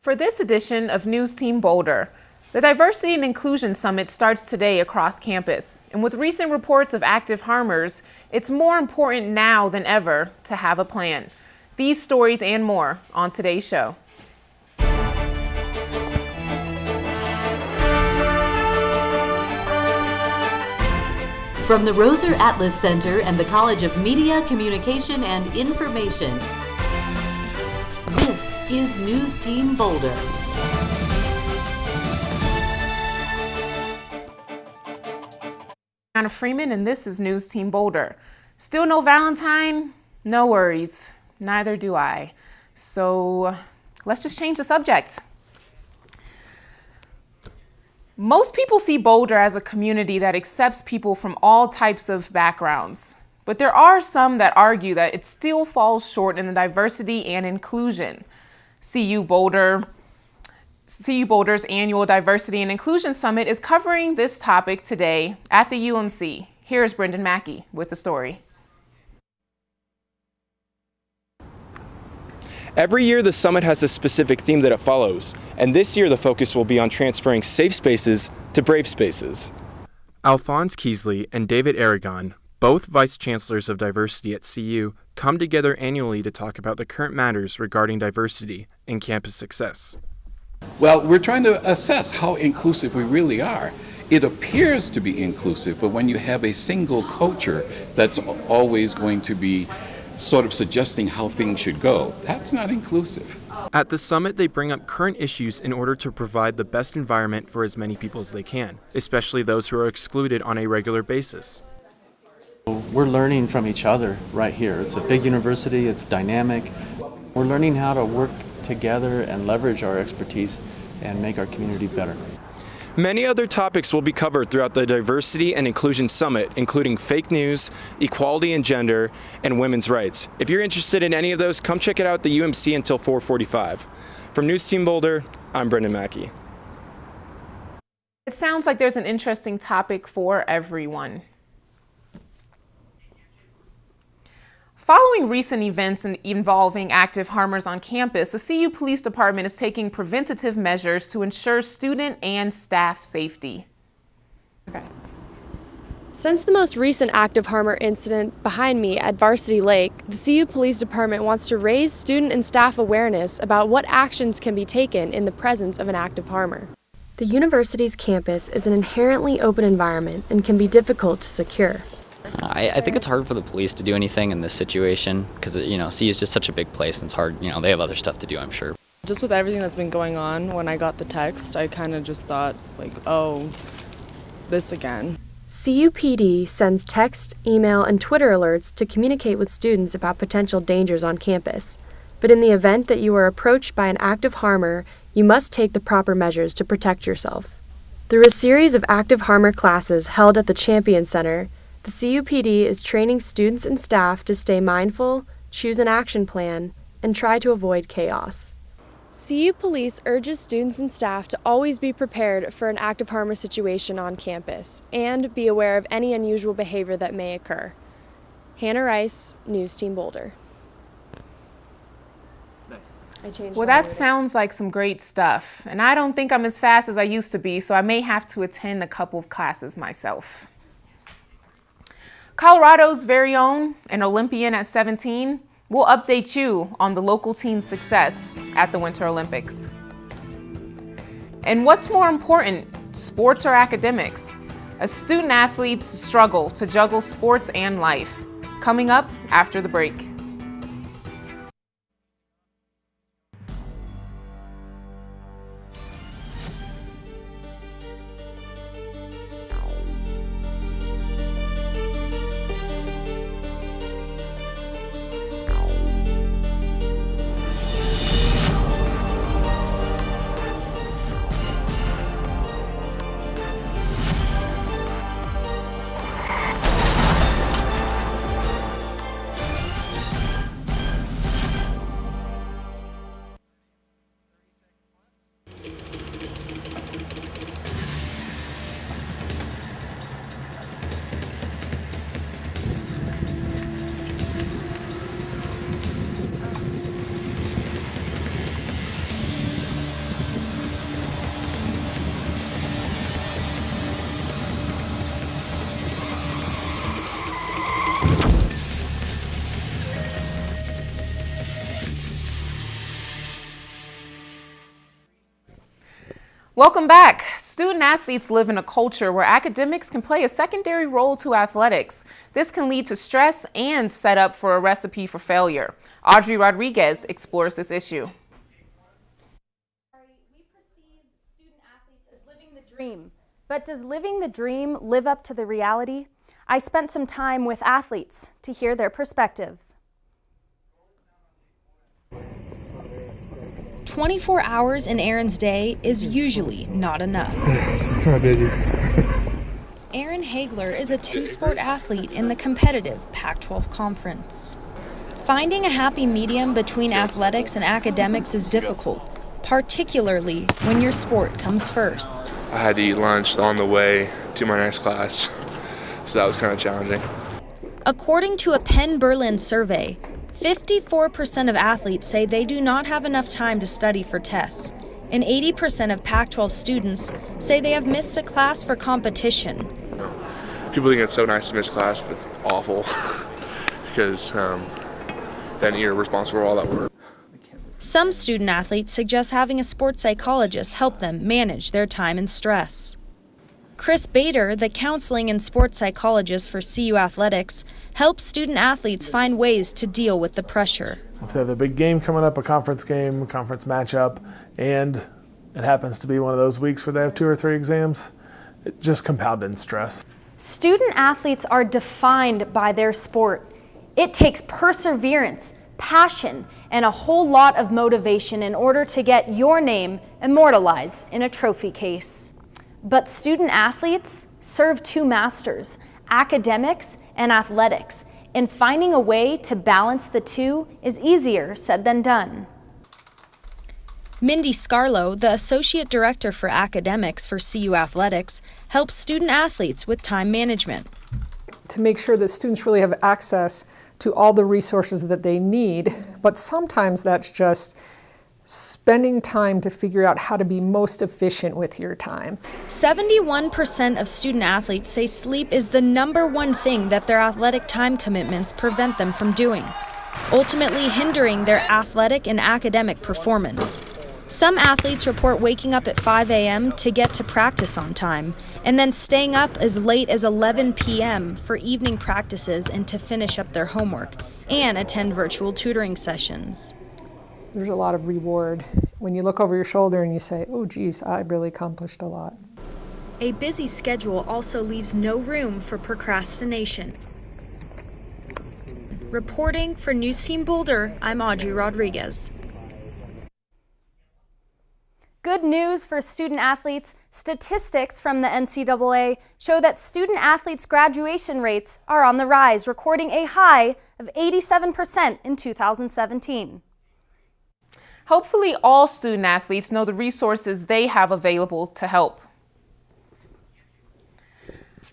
For this edition of NewsTeam Boulder, the Diversity and Inclusion Summit starts today across campus. And with recent reports of active harmers, it's more important now than ever to have a plan. These stories and more on today's show. From the Roser Atlas Center and the College of Media, Communication, and Information, this is NewsTeam Boulder. I'm Anna Freeman, and this is NewsTeam Boulder. Still no Valentine? No worries. Neither do I. So let's just change the subject. Most people see Boulder as a community that accepts people from all types of backgrounds, but there are some that argue that it still falls short in the diversity and inclusion. CU Boulder's annual Diversity and Inclusion Summit is covering this topic today at the UMC. Here's Brendan Mackey with the story. Every year, the summit has a specific theme that it follows, and this year the focus will be on transferring safe spaces to brave spaces. Alphonse Keasley and David Aragon, both Vice Chancellors of Diversity at CU, come together annually to talk about the current matters regarding diversity and campus success. Well, we're trying to assess how inclusive we really are. It appears to be inclusive, but when you have a single culture that's always going to be sort of suggesting how things should go, that's not inclusive. At the summit, they bring up current issues in order to provide the best environment for as many people as they can, especially those who are excluded on a regular basis. We're learning from each other right here. It's a big university, it's dynamic. We're learning how to work together and leverage our expertise and make our community better. Many other topics will be covered throughout the Diversity and Inclusion Summit, including fake news, equality and gender, and women's rights. If you're interested in any of those, come check it out at the UMC until 4:45. From NewsTeam Boulder, I'm Brendan Mackey. It sounds like there's an interesting topic for everyone. Following recent events involving active harmers on campus, the CU Police Department is taking preventative measures to ensure student and staff safety. Okay. Since the most recent active harmer incident behind me at Varsity Lake, the CU Police Department wants to raise student and staff awareness about what actions can be taken in the presence of an active harmer. The university's campus is an inherently open environment and can be difficult to secure. I think it's hard for the police to do anything in this situation because, CU is just such a big place and it's hard, they have other stuff to do, I'm sure. Just with everything that's been going on, when I got the text, I kind of just thought, oh, this again. CUPD sends text, email, and Twitter alerts to communicate with students about potential dangers on campus. But in the event that you are approached by an active harmer, you must take the proper measures to protect yourself. Through a series of active harmer classes held at the Champion Center, the CUPD is training students and staff to stay mindful, choose an action plan, and try to avoid chaos. CU Police urges students and staff to always be prepared for an active harmer situation on campus and be aware of any unusual behavior that may occur. Hannah Rice, NewsTeam Boulder. Well, that sounds like some great stuff, and I don't think I'm as fast as I used to be, so I may have to attend a couple of classes myself. Colorado's very own, an Olympian at 17, will update you on the local team's success at the Winter Olympics. And what's more important, sports or academics? As student athletes struggle to juggle sports and life. Coming up after the break. Welcome back. Student athletes live in a culture where academics can play a secondary role to athletics. This can lead to stress and set up for a recipe for failure. Audrey Rodriguez explores this issue. We perceive student athletes as living the dream, but does living the dream live up to the reality? I spent some time with athletes to hear their perspective. 24 hours in Aaron's day is usually not enough. Aaron Hagler is a two-sport athlete in the competitive Pac-12 conference. Finding a happy medium between athletics and academics is difficult, particularly when your sport comes first. I had to eat lunch on the way to my next class, so that was kind of challenging. According to a Penn Berlin survey, 54% of athletes say they do not have enough time to study for tests, and 80% of Pac-12 students say they have missed a class for competition. People think it's so nice to miss class, but it's awful because then you're responsible for all that work. Some student athletes suggest having a sports psychologist help them manage their time and stress. Chris Bader, the counseling and sports psychologist for CU Athletics, helps student athletes find ways to deal with the pressure. If they have a big game coming up, a conference game, a conference matchup, and it happens to be one of those weeks where they have 2 or 3 exams, it just compounded stress. Student athletes are defined by their sport. It takes perseverance, passion, and a whole lot of motivation in order to get your name immortalized in a trophy case. But student athletes serve 2 masters, academics and athletics, and finding a way to balance the 2 is easier said than done. Mindy Scarlo, the Associate Director for Academics for CU Athletics, helps student athletes with time management. To make sure that students really have access to all the resources that they need, but sometimes that's just spending time to figure out how to be most efficient with your time. 71% of student athletes say sleep is the #1 thing that their athletic time commitments prevent them from doing, ultimately hindering their athletic and academic performance. Some athletes report waking up at 5 a.m. to get to practice on time, and then staying up as late as 11 p.m. for evening practices and to finish up their homework and attend virtual tutoring sessions. There's a lot of reward when you look over your shoulder and you say, oh geez, I really accomplished a lot. A busy schedule also leaves no room for procrastination. Reporting for NewsTeam Boulder, I'm Audrey Rodriguez. Good news for student athletes. Statistics from the NCAA show that student athletes' graduation rates are on the rise, recording a high of 87% in 2017. Hopefully all student athletes know the resources they have available to help.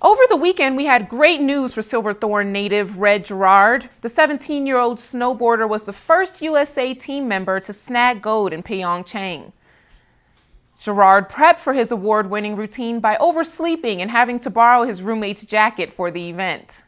Over the weekend, we had great news for Silverthorne native Red Gerard. The 17-year-old snowboarder was the first USA team member to snag gold in Pyeongchang. Gerard prepped for his award-winning routine by oversleeping and having to borrow his roommate's jacket for the event.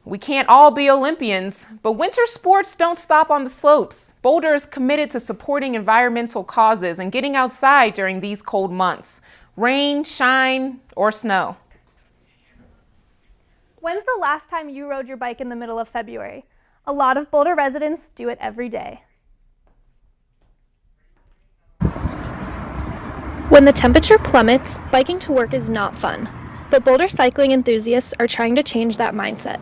We can't all be Olympians, but winter sports don't stop on the slopes. Boulder is committed to supporting environmental causes and getting outside during these cold months, rain, shine, or snow. When's the last time you rode your bike in the middle of February? A lot of Boulder residents do it every day. When the temperature plummets, biking to work is not fun, but Boulder cycling enthusiasts are trying to change that mindset.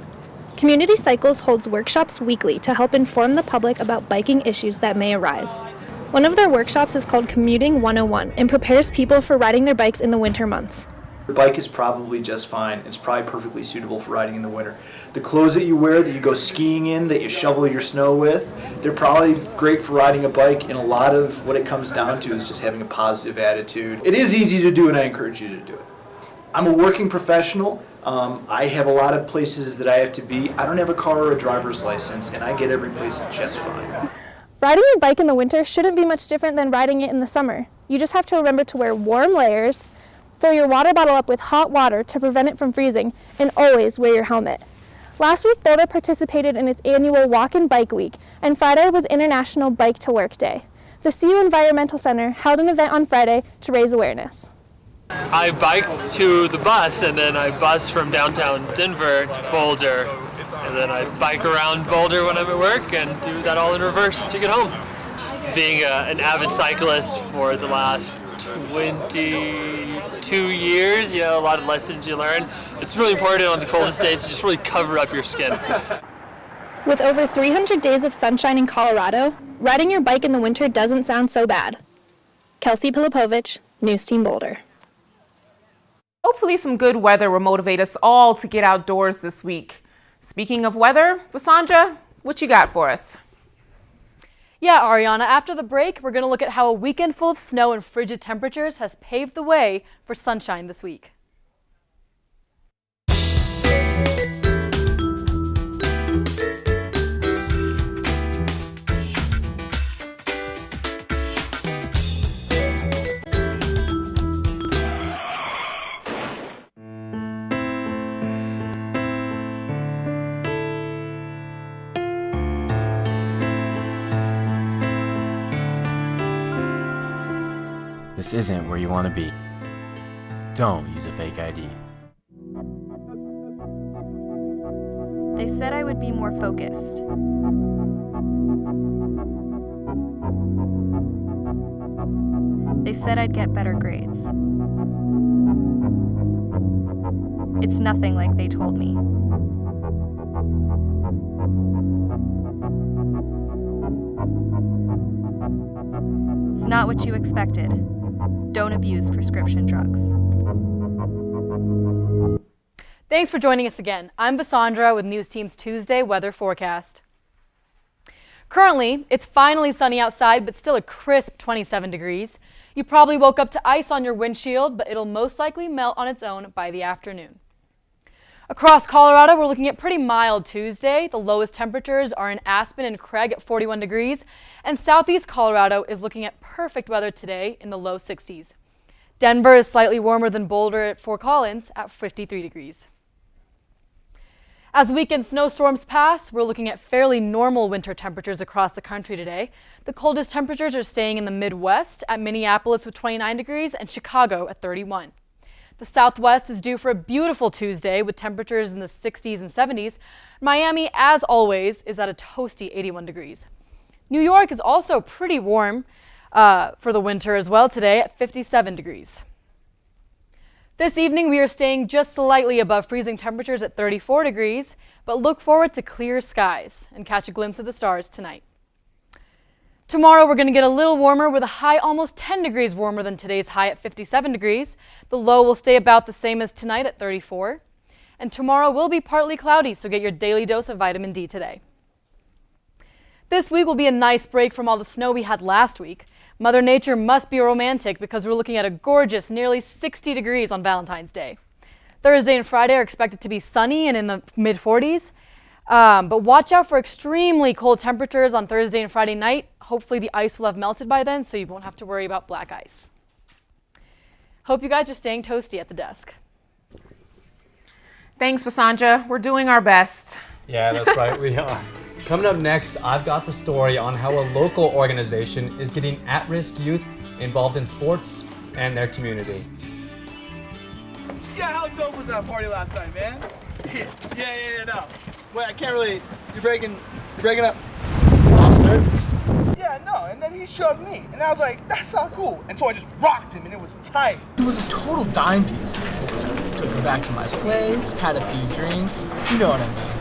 Community Cycles holds workshops weekly to help inform the public about biking issues that may arise. One of their workshops is called Commuting 101 and prepares people for riding their bikes in the winter months. Your bike is probably just fine. It's probably perfectly suitable for riding in the winter. The clothes that you wear, that you go skiing in, that you shovel your snow with, they're probably great for riding a bike, and a lot of what it comes down to is just having a positive attitude. It is easy to do, and I encourage you to do it. I'm a working professional. I have a lot of places that I have to be. I don't have a car or a driver's license, and I get every place just fine. Riding your bike in the winter shouldn't be much different than riding it in the summer. You just have to remember to wear warm layers, fill your water bottle up with hot water to prevent it from freezing, and always wear your helmet. Last week, Boulder participated in its annual Walk and Bike Week, and Friday was International Bike to Work Day. The CU Environmental Center held an event on Friday to raise awareness. I biked to the bus, and then I bus from downtown Denver to Boulder, and then I bike around Boulder when I'm at work and do that all in reverse to get home. Being an avid cyclist for the last 22 years, a lot of lessons you learn. It's really important on the coldest days to just really cover up your skin. With over 300 days of sunshine in Colorado, riding your bike in the winter doesn't sound so bad. Kelsey Pilipovich, NewsTeam Boulder. Hopefully some good weather will motivate us all to get outdoors this week. Speaking of weather, Vasandra, what you got for us? Yeah, Ariana, after the break, we're going to look at how a weekend full of snow and frigid temperatures has paved the way for sunshine this week. This isn't where you want to be. Don't use a fake ID. They said I would be more focused. They said I'd get better grades. It's nothing like they told me. It's not what you expected. Don't abuse prescription drugs. Thanks for joining us again. I'm Vasandra with NewsTeam's Tuesday weather forecast. Currently, it's finally sunny outside, but still a crisp 27 degrees. You probably woke up to ice on your windshield, but it'll most likely melt on its own by the afternoon. Across Colorado, we're looking at pretty mild Tuesday. The lowest temperatures are in Aspen and Craig at 41 degrees, and southeast Colorado is looking at perfect weather today in the low 60s. Denver is slightly warmer than Boulder at Fort Collins at 53 degrees. As weekend snowstorms pass, we're looking at fairly normal winter temperatures across the country today. The coldest temperatures are staying in the Midwest at Minneapolis with 29 degrees and Chicago at 31. The Southwest is due for a beautiful Tuesday with temperatures in the 60s and 70s. Miami, as always, is at a toasty 81 degrees. New York is also pretty warm for the winter as well today at 57 degrees. This evening, we are staying just slightly above freezing temperatures at 34 degrees, but look forward to clear skies and catch a glimpse of the stars tonight. Tomorrow, we're going to get a little warmer with a high almost 10 degrees warmer than today's high at 57 degrees. The low will stay about the same as tonight at 34. And tomorrow will be partly cloudy, so get your daily dose of vitamin D today. This week will be a nice break from all the snow we had last week. Mother Nature must be romantic because we're looking at a gorgeous nearly 60 degrees on Valentine's Day. Thursday and Friday are expected to be sunny and in the mid-40s. But watch out for extremely cold temperatures on Thursday and Friday night. Hopefully the ice will have melted by then, so you won't have to worry about black ice. Hope you guys are staying toasty at the desk. Thanks, Vasandra. We're doing our best. Yeah, that's right, we are. Coming up next, I've got the story on how a local organization is getting at-risk youth involved in sports and their community. Yeah, how dope was that party last night, man? Yeah, no. Wait, I can't really. You're breaking up. Off service. Yeah, no, and then he shoved me, and I was like, that's not cool. And so I just rocked him, and it was tight. It was a total dime piece, man. Took her back to my place, had a few drinks, you know what I mean.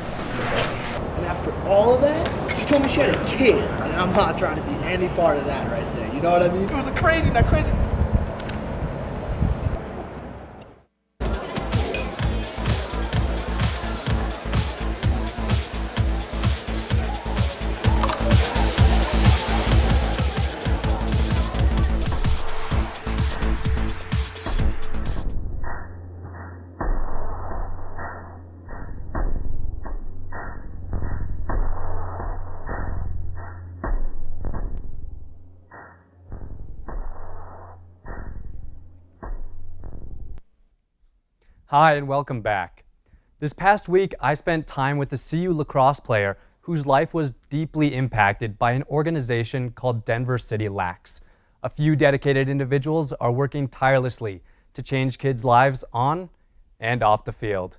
And after all of that, she told me she had a kid, and I'm not trying to be any part of that right there. You know what I mean? It was a crazy. Hi and welcome back. This past week, I spent time with the CU lacrosse player whose life was deeply impacted by an organization called Denver City Lax. A few dedicated individuals are working tirelessly to change kids' lives on and off the field.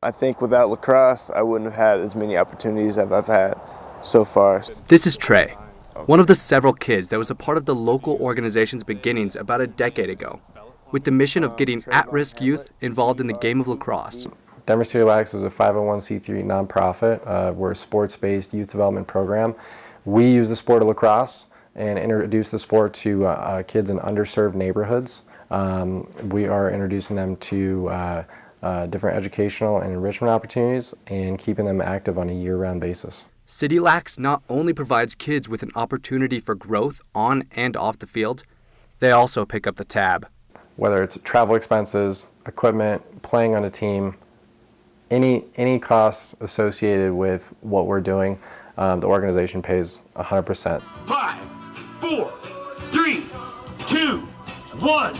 I think without lacrosse, I wouldn't have had as many opportunities as I've had so far. This is Trey, one of the several kids that was a part of the local organization's beginnings about a decade ago, with the mission of getting at-risk youth involved in the game of lacrosse. Denver City Lax is a 501c3 nonprofit. We're a sports-based youth development program. We use the sport of lacrosse and introduce the sport to kids in underserved neighborhoods. We are introducing them to different educational and enrichment opportunities and keeping them active on a year-round basis. City Lax not only provides kids with an opportunity for growth on and off the field, they also pick up the tab. Whether it's travel expenses, equipment, playing on a team, any costs associated with what we're doing, the organization pays 100%. 5, 4, 3, 2, 1,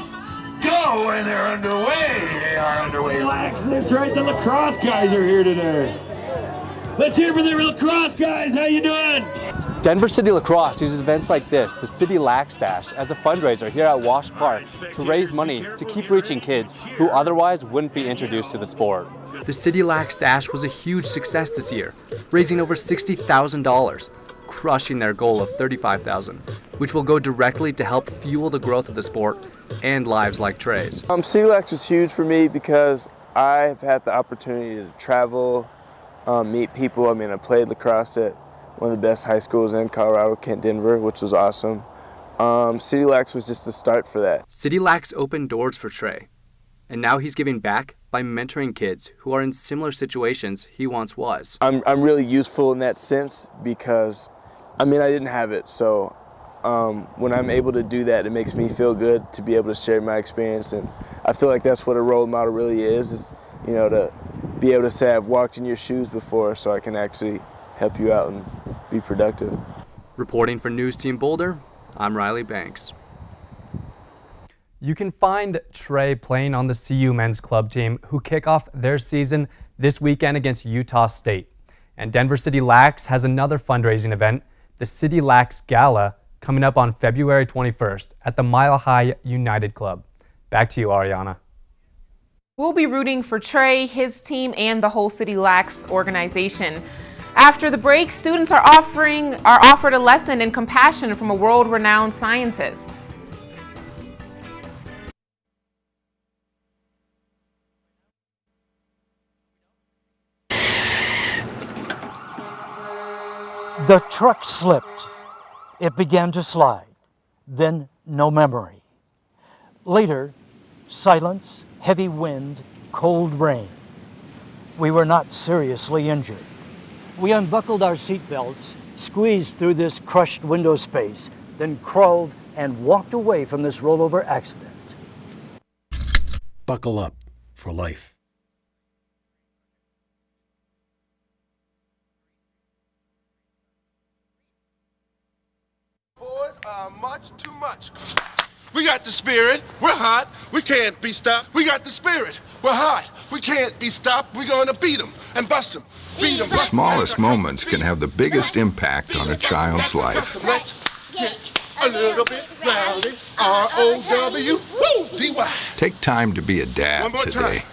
go! And they're underway. They are underway. Relax, that's right. The lacrosse guys are here today. Let's hear for the lacrosse guys. How you doing? Denver City Lacrosse uses events like this, the City Lax Stash, as a fundraiser here at Wash Park to raise money to keep reaching kids who otherwise wouldn't be introduced to the sport. The City Lax Stash was a huge success this year, raising over $60,000, crushing their goal of $35,000, which will go directly to help fuel the growth of the sport and lives like Trey's. City Lax was huge for me because I've had the opportunity to travel, meet people. I mean, I played lacrosse at one of the best high schools in Colorado, Kent Denver, which was awesome. City Lax was just the start for that. City Lax opened doors for Trey, and now he's giving back by mentoring kids who are in similar situations he once was. I'm really useful in that sense because, I mean, I didn't have it, so when I'm able to do that, it makes me feel good to be able to share my experience, and I feel like that's what a role model really is, you know, to be able to say I've walked in your shoes before so I can actually help you out and be productive. Reporting for NewsTeam Boulder, I'm Riley Banks. You can find Trey playing on the CU men's club team, who kick off their season this weekend against Utah State. And Denver City Lax has another fundraising event, the City Lax Gala, coming up on February 21st at the Mile High United Club. Back to you, Ariana. We'll be rooting for Trey, his team, and the whole City Lax organization. After the break, students are offered a lesson in compassion from a world-renowned scientist. The truck slipped. It began to slide. Then no memory. Later, silence, heavy wind, cold rain. We were not seriously injured. We unbuckled our seatbelts, squeezed through this crushed window space, then crawled and walked away from this rollover accident. Buckle up for life. Boys are much too much. We got the spirit. We're hot. We can't be stopped. We got the spirit. We're hot. We can't be stopped. We're going to beat them and bust them. Beat them. The smallest moments can have the biggest impact on a child's life. Let's get a little bit rowdy. R-O-W-D-Y. Take time to be a dad today.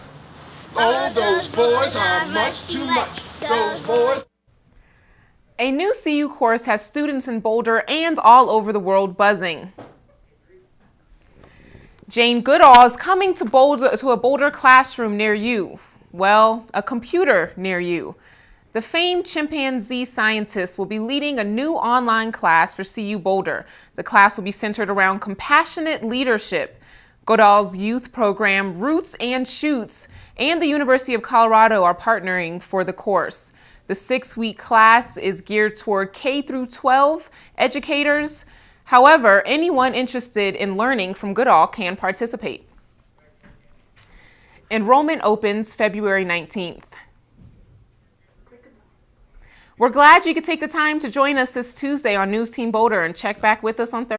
All those boys are much too much. Those boys. A new CU course has students in Boulder and all over the world buzzing. Jane Goodall is coming to a Boulder classroom near you. Well, a computer near you. The famed chimpanzee scientist will be leading a new online class for CU Boulder. The class will be centered around compassionate leadership. Goodall's youth program, Roots and Shoots, and the University of Colorado are partnering for the course. The 6-week class is geared toward K through 12 educators. However, anyone interested in learning from Goodall can participate. Enrollment opens February 19th. We're glad you could take the time to join us this Tuesday on NewsTeam Boulder and check back with us on Thursday.